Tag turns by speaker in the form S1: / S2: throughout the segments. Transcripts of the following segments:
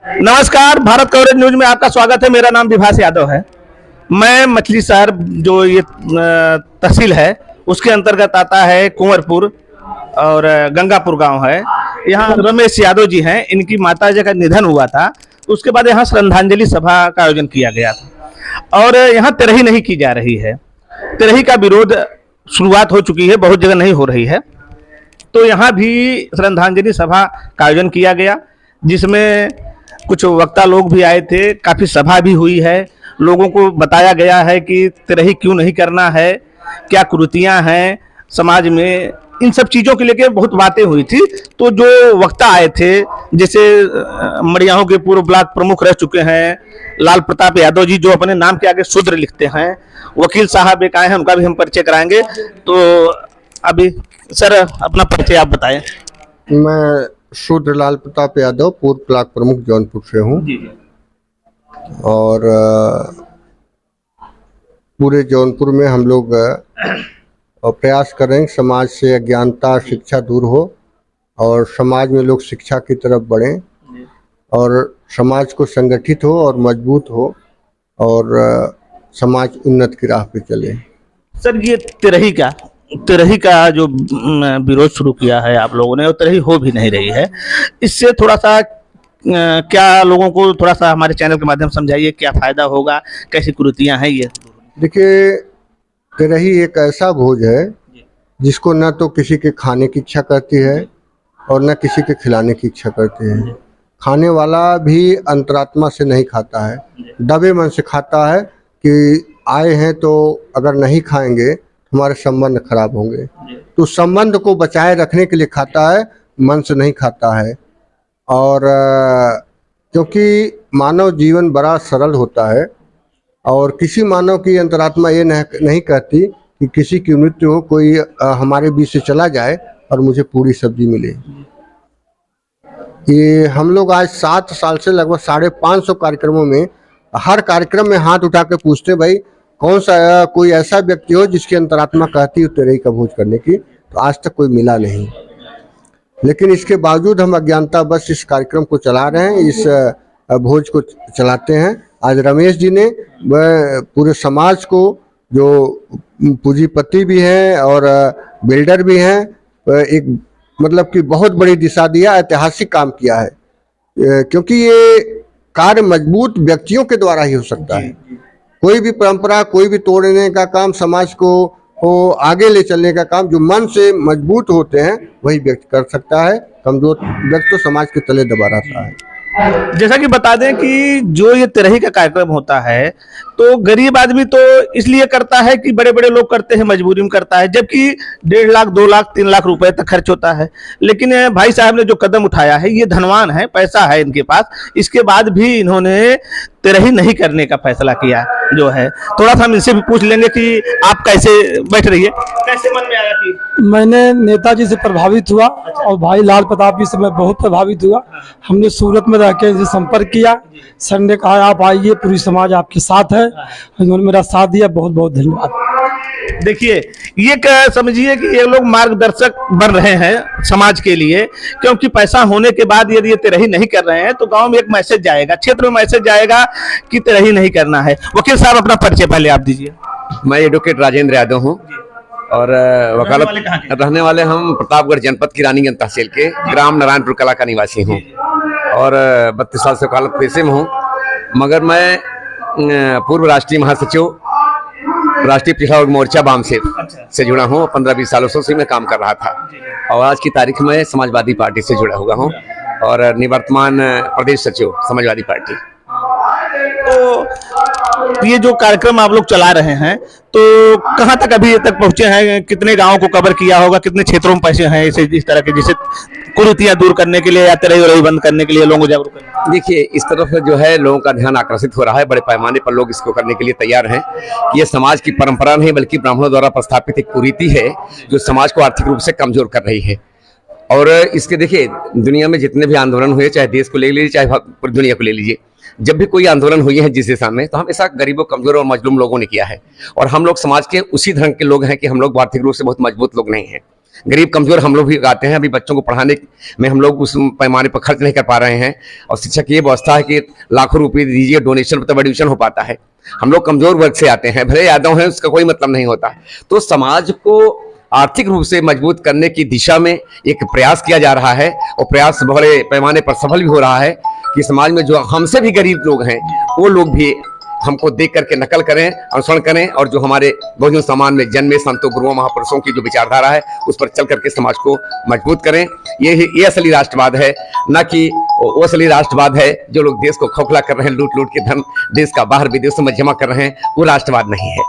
S1: नमस्कार, Bharat coverage news में आपका स्वागत है। मेरा नाम विभास यादव है। मैं मछली शहर जो ये तहसील है उसके अंतर्गत आता है कुंवरपुर और गंगापुर गांव है। यहाँ रमेश यादव जी हैं, इनकी माता जी का निधन हुआ था। उसके बाद यहाँ श्रद्धांजलि सभा का आयोजन किया गया था और यहाँ तिरही नहीं की जा रही है। तिरही का विरोध शुरुआत हो चुकी है, बहुत जगह नहीं हो रही है। तो यहाँ भी श्रद्धांजलि सभा का आयोजन किया गया, जिसमें कुछ वक्ता लोग भी आए थे। काफ़ी सभा भी हुई है, लोगों को बताया गया है कि तिरही क्यों नहीं करना है, क्या कुरीतियाँ हैं समाज में, इन सब चीज़ों के लेके बहुत बातें हुई थी। तो जो वक्ता आए थे, जैसे मड़ियाहों के पूर्व ब्लॉक प्रमुख रह चुके हैं लाल प्रताप यादव जी, जो अपने नाम के आगे शूद्र लिखते हैं। वकील साहब एक आए हैं, उनका भी हम परिचय कराएंगे। तो अभी सर अपना परिचय आप बताएं।
S2: मैं शूद्र लाल प्रताप यादव पूर्व ब्लॉक प्रमुख जौनपुर से हूँ और पूरे जौनपुर में हम लोग प्रयास करें समाज से अज्ञानता शिक्षा दूर हो और समाज में लोग शिक्षा की तरफ बढ़ें और समाज को संगठित हो और मजबूत हो और समाज उन्नत की राह पे चले।
S1: सर ये तिरही का जो विरोध शुरू किया है आप लोगों ने, और तिरही हो भी नहीं रही है, इससे थोड़ा सा क्या लोगों को थोड़ा सा हमारे चैनल के माध्यम से समझाइए, क्या फायदा होगा, कैसी कुरीतियां हैं ये।
S2: देखिए, तिरही एक ऐसा भोज है जिसको न तो किसी के खाने की इच्छा करती है और न किसी के खिलाने की इच्छा करती है। खाने वाला भी अंतरात्मा से नहीं खाता है, दबे मन से खाता है कि आए हैं तो अगर नहीं खाएंगे हमारे संबंध खराब होंगे, तो संबंध को बचाए रखने के लिए खाता है, मन से नहीं खाता है। और क्योंकि मानव जीवन बड़ा सरल होता है और किसी मानव की अंतरात्मा ये नहीं कहती कि किसी की मृत्यु हो, कोई हमारे बीच से चला जाए और मुझे पूरी सब्जी मिले। ये हम लोग आज 7 साल से लगभग 550 कार्यक्रमों में हर कार्यक्रम में हाथ उठा के पूछते भाई कौन सा कोई ऐसा व्यक्ति हो जिसकी अंतरात्मा कहती हो तिरही का भोज करने की, तो आज तक कोई मिला नहीं। लेकिन इसके बावजूद हम अज्ञानता बस इस कार्यक्रम को चला रहे हैं, इस भोज को चलाते हैं। आज रमेश जी ने पूरे समाज को, जो पूंजीपति भी हैं और बिल्डर भी हैं, एक मतलब कि बहुत बड़ी दिशा दिया, ऐतिहासिक काम किया है। क्योंकि ये कार्य मजबूत व्यक्तियों के द्वारा ही हो सकता है। कोई भी परंपरा, कोई भी तोड़ने का काम, समाज को आगे ले चलने का काम जो मन से मजबूत होते हैं वही व्यक्ति कर सकता है। कमजोर व्यक्ति तो समाज के तले दबा रहता है।
S1: जैसा कि बता दें कि जो ये तिरही का कार्यक्रम होता है तो गरीब आदमी तो इसलिए करता है कि बड़े बड़े लोग करते हैं, मजबूरी में करता है, जबकि 1.5 लाख 2 लाख 3 लाख रुपए तक खर्च होता है। लेकिन भाई साहब ने जो कदम उठाया है, ये धनवान है, पैसा है इनके पास, इसके बाद भी इन्होंने तिरही नहीं करने का फैसला किया जो है। थोड़ा सा हम इनसे भी पूछ लेंगे कि आप कैसे बैठ रही है, कैसे मन में आया कि
S3: मैंने नेताजी से प्रभावित हुआ और भाई लाल प्रताप जी से मैं बहुत प्रभावित हुआ। हमने सूरत में रह के संपर्क किया, सर ने कहा आप आइए, पूरी समाज आपके साथ है, उन्होंने मेरा साथ दिया। बहुत बहुत धन्यवाद।
S1: देखिए, ये समझिए कि ये लोग मार्गदर्शक बन रहे हैं समाज के लिए, क्योंकि पैसा होने के बाद यदि ये तिरही नहीं कर रहे हैं तो गांव में एक मैसेज जाएगा, क्षेत्र में मैसेज जाएगा कि तिरही नहीं करना है। वकील साहब अपना परिचय पहले आप दीजिए।
S4: मैं एडवोकेट राजेंद्र यादव हूँ और वकालत रहने वाले हम प्रतापगढ़ जनपद की रानीगंज तहसील के ग्राम नारायणपुर कला का निवासी हूँ और 32 साल से वकालत पेशे में हूँ। मगर मैं पूर्व राष्ट्रीय महासचिव राष्ट्रीय पिछड़ा वर्ग मोर्चा बामसेव से जुड़ा हूँ। 15-20 सालों से मैं काम कर रहा था और आज की तारीख में समाजवादी पार्टी से जुड़ा हुआ हूँ और निवर्तमान प्रदेश सचिव समाजवादी पार्टी।
S1: तो ये जो कार्यक्रम आप लोग चला रहे हैं तो कहाँ तक अभी तक पहुंचे हैं, कितने गांवों को कवर किया होगा, कितने क्षेत्रों में पैसे हैं इस तरह के, जैसे कुरीतियां दूर करने के लिए या तिरही बंद करने के लिए लोगों को जागरूक करने?
S4: देखिए, इस तरफ जो है लोगों का ध्यान आकर्षित हो रहा है, बड़े पैमाने पर लोग इसको करने के लिए तैयार हैं। ये समाज की परंपरा नहीं बल्कि ब्राह्मणों द्वारा प्रस्थापित एक कुरीति है जो समाज को आर्थिक रूप से कमजोर कर रही है। और इसके देखिए, दुनिया में जितने भी आंदोलन हुए, चाहे देश को ले लीजिए चाहे पूरी दुनिया को ले लीजिए, जब भी कोई आंदोलन हुई है जिस दिशा में, तो हमेशा गरीबों, कमजोर और मजलूम लोगों ने किया है। और हम लोग समाज के उसी धर्म के लोग हैं कि हम लोग आर्थिक रूप से बहुत मजबूत लोग नहीं हैं। गरीब कमजोर हम लोग भी आते हैं। अभी बच्चों को पढ़ाने में हम लोग उस पैमाने पर खर्च नहीं कर पा रहे हैं, और शिक्षा की ये व्यवस्था है कि लाखों रुपए दीजिए डोनेशन पर तब एडमिशन हो पाता है। हम लोग कमजोर वर्ग से आते हैं, भले यादव हैं, उसका कोई मतलब नहीं होता। तो समाज को आर्थिक रूप से मजबूत करने की दिशा में एक प्रयास किया जा रहा है, और प्रयास बड़े पैमाने पर सफल भी हो रहा है कि समाज में जो हमसे भी गरीब लोग हैं वो लोग भी हमको देख करके नकल करें, अनुसरण करें, और जो हमारे बहुजन समाज में जन्मे संतों गुरुओं महापुरुषों की जो विचारधारा है उस पर चल करके समाज को मजबूत करें। ये असली राष्ट्रवाद है, ना कि वो असली राष्ट्रवाद है जो लोग देश को खोखला कर रहे हैं, लूट लूट के धन देश का बाहर विदेशों में जमा कर रहे हैं, वो राष्ट्रवाद नहीं है।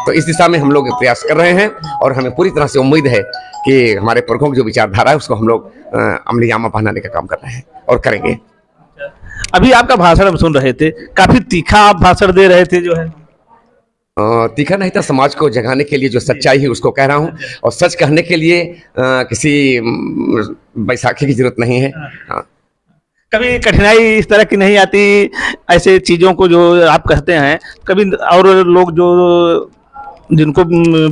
S4: तो इस दिशा में हम लोग प्रयास कर रहे हैं, और हमें पूरी तरह से उम्मीद है कि हमारे पुरखों की जो विचारधारा है उसको हम लोग अमलीजामा पहनाने का काम कर रहे हैं और करेंगे।
S1: अभी आपका भाषण हम सुन रहे थे, काफी तीखा आप भाषण दे रहे थे जो है।
S4: तीखा नहीं था, समाज को जगाने के लिए जो सच्चाई है उसको कह रहा हूँ, और सच कहने के लिए किसी बैसाखी की जरूरत नहीं है। हाँ।
S1: कभी कठिनाई इस तरह की नहीं आती ऐसे चीजों को जो आप कहते हैं, कभी और लोग जो जिनको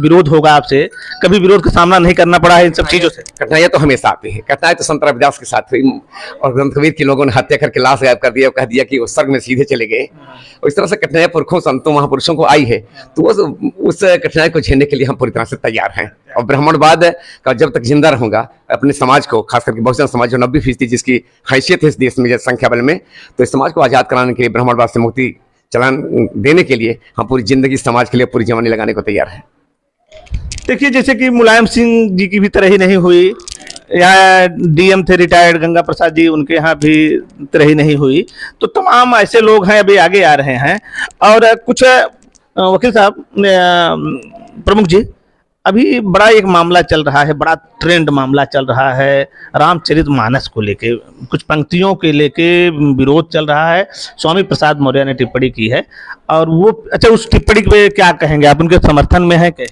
S1: विरोध होगा आपसे, कभी विरोध का सामना नहीं करना पड़ा है इन सब चीजों से?
S4: कठिनाइयाँ तो हमेशा आती है। कठिनाई तो संत रविदास के साथ हुई, और ग्रंथ कबीर के लोगों ने हत्या करके लाश गायब कर दिया और कह दिया कि वो स्वर्ग में सीधे चले गए। और इस तरह से कठिनाइयाँ पुरखों संतों महापुरुषों को आई है, तो उस कठिनाई को झेलने के लिए हम पूरी तरह से तैयार हैं। और ब्राह्मणवाद का जब तक जिंदा रहूंगा अपने समाज को, खास करके बहुजन समाज जो 90% जिसकी हैसियत है इस देश में संख्या बल में, तो इस समाज को आजाद कराने के लिए, ब्राह्मणवाद से मुक्ति चलान देने के लिए हम पूरी जिंदगी समाज के लिए पूरी जवानी लगाने को तैयार हैं।
S1: देखिए, जैसे कि मुलायम सिंह जी की भी तरह ही नहीं हुई, या डीएम थे रिटायर्ड गंगा प्रसाद जी, उनके यहाँ भी तरह ही नहीं हुई, तो तमाम ऐसे लोग हैं अभी आगे आ रहे हैं। और कुछ वकील साहब, प्रमुख जी, अभी बड़ा एक मामला चल रहा है, बड़ा ट्रेंड मामला चल रहा है रामचरितमानस को लेके, कुछ पंक्तियों के लेके विरोध चल रहा है। स्वामी प्रसाद मौर्य ने टिप्पणी की है, और वो, अच्छा, उस टिप्पणी पे क्या कहेंगे आप? उनके समर्थन में है क्या?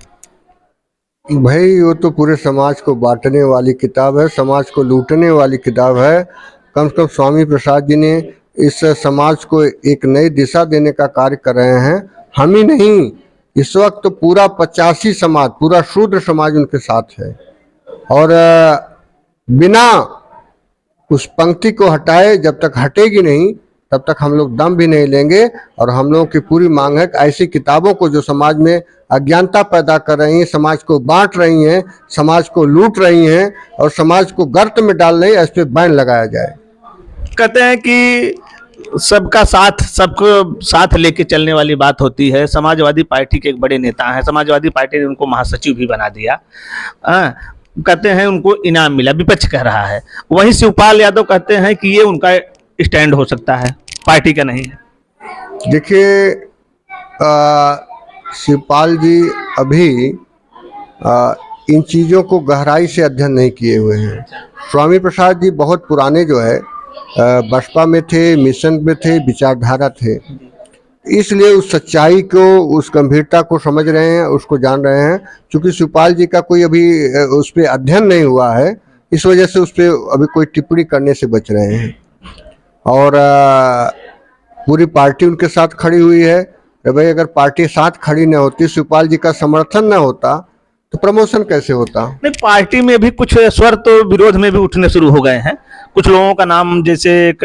S2: भाई वो तो पूरे समाज को बांटने वाली किताब है, समाज को लूटने वाली किताब है। कम से कम स्वामी प्रसाद जी ने इस समाज को एक नई दिशा देने का कार्य कर रहे हैं। हम ही नहीं, इस वक्त तो पूरा 85 समाज, पूरा शूद्र समाज उनके साथ है, और बिना उस पंक्ति को हटाए, जब तक हटेगी नहीं तब तक हम लोग दम भी नहीं लेंगे। और हम लोगों की पूरी मांग है कि ऐसी किताबों को जो समाज में अज्ञानता पैदा कर रही हैं, समाज को बांट रही हैं, समाज को लूट रही हैं और समाज को गर्त में डाल रही है, इस पर बैन लगाया जाए।
S1: कहते हैं कि सबका साथ, सबको साथ लेके चलने वाली बात होती है। समाजवादी पार्टी के एक बड़े नेता हैं, समाजवादी पार्टी ने उनको महासचिव भी बना दिया। कहते हैं उनको इनाम मिला, विपक्ष कह रहा है। वहीं शिवपाल यादव कहते हैं कि ये उनका स्टैंड हो सकता है, पार्टी का नहीं है।
S2: देखिए, शिवपाल जी अभी इन चीज़ों को गहराई से अध्ययन नहीं किए हुए हैं। स्वामी प्रसाद जी बहुत पुराने जो है बसपा में थे, मिशन में थे, विचारधारा थे, इसलिए उस सच्चाई को, उस गंभीरता को समझ रहे हैं, उसको जान रहे हैं। क्योंकि शिवपाल जी का कोई अभी उस पर अध्ययन नहीं हुआ है, इस वजह से उस पर अभी कोई टिप्पणी करने से बच रहे हैं। और पूरी पार्टी उनके साथ खड़ी हुई है। भाई अगर पार्टी साथ खड़ी न होती, शिवपाल जी का समर्थन न होता, तो प्रमोशन कैसे होता?
S1: नहीं, पार्टी में भी कुछ स्वर तो विरोध में भी उठने शुरू हो गए हैं। कुछ लोगों का नाम, जैसे एक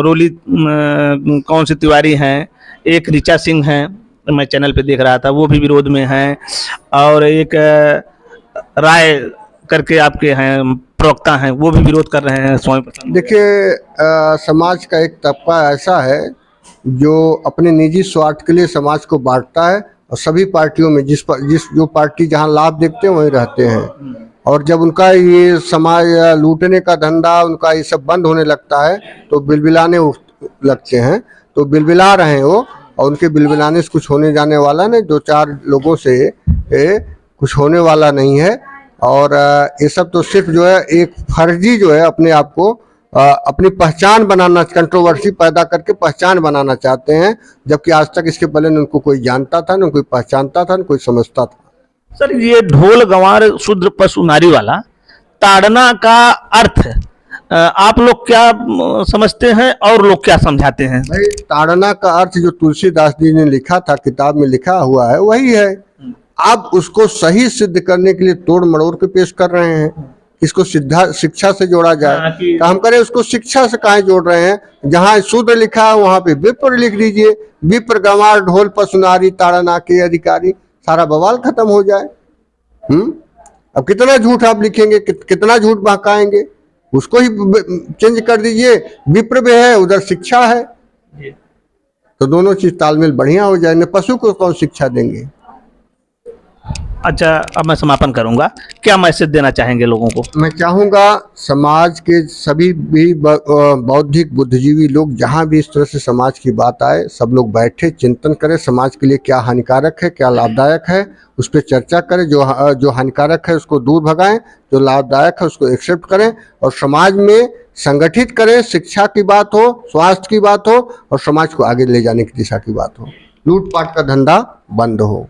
S1: रोली कौन सी तिवारी हैं, एक ऋचा सिंह हैं, मैं चैनल पे देख रहा था, वो भी विरोध में हैं, और एक राय करके आपके हैं, प्रवक्ता हैं, वो भी विरोध कर रहे हैं स्वामी प्रसाद।
S2: देखिए, समाज का एक तबका ऐसा है जो अपने निजी स्वार्थ के लिए समाज को बांटता है, और सभी पार्टियों में जो पार्टी जहां लाभ देखते हैं वहीं रहते हैं। और जब उनका ये समाज लूटने का धंधा, उनका ये सब बंद होने लगता है तो बिलबिलाने लगते हैं। तो बिलबिला रहे हैं वो, और उनके बिलबिलाने से कुछ होने जाने वाला नहीं, 2-4 लोगों से कुछ होने वाला नहीं है। और ये सब तो सिर्फ जो है एक फर्जी जो है अपने आप को अपनी पहचान बनाना, कंट्रोवर्सी पैदा करके पहचान बनाना चाहते हैं, जबकि आज तक इसके पहले न उनको कोई जानता था, न कोई पहचानता था, न कोई समझता था।
S1: सर, ये ढोल गंवार शूद्र पशु नारी वाला ताड़ना का अर्थ आप लोग क्या समझते हैं और लोग क्या समझाते हैं?
S2: भाई, ताड़ना का अर्थ जो तुलसीदास जी ने लिखा था, किताब में लिखा हुआ है, वही है। आप उसको सही सिद्ध करने के लिए तोड़ मड़ोड़ के पेश कर रहे हैं, इसको शिक्षा से जोड़ा जाए। तो हम करें उसको शिक्षा से काहे जोड़ रहे हैं? जहां शूद्र लिखा है वहां पे विप्र लिख दीजिए, विप्र गंवार ढोल पसुनारी ताड़ना के अधिकारी, सारा बवाल खत्म हो जाए। अब कितना झूठ आप लिखेंगे, कितना झूठ बहकाएंगे, उसको ही चेंज कर दीजिए। विप्र भी है, उधर शिक्षा है, तो दोनों चीज तालमेल बढ़िया हो जाए। न पशु को कौन शिक्षा देंगे।
S1: अच्छा, अब मैं समापन करूंगा, क्या मैसेज देना चाहेंगे लोगों को?
S2: मैं चाहूंगा समाज के सभी भी बौद्धिक बुद्धिजीवी लोग, जहां भी इस तरह से समाज की बात आए, सब लोग बैठे चिंतन करें, समाज के लिए क्या हानिकारक है क्या लाभदायक है उस पर चर्चा करें। जो हानिकारक है उसको दूर भगाएं, जो लाभदायक है उसको एक्सेप्ट करें और समाज में संगठित करें। शिक्षा की बात हो, स्वास्थ्य की बात हो और समाज को आगे ले जाने की दिशा की बात हो। लूटपाट का धंधा बंद हो।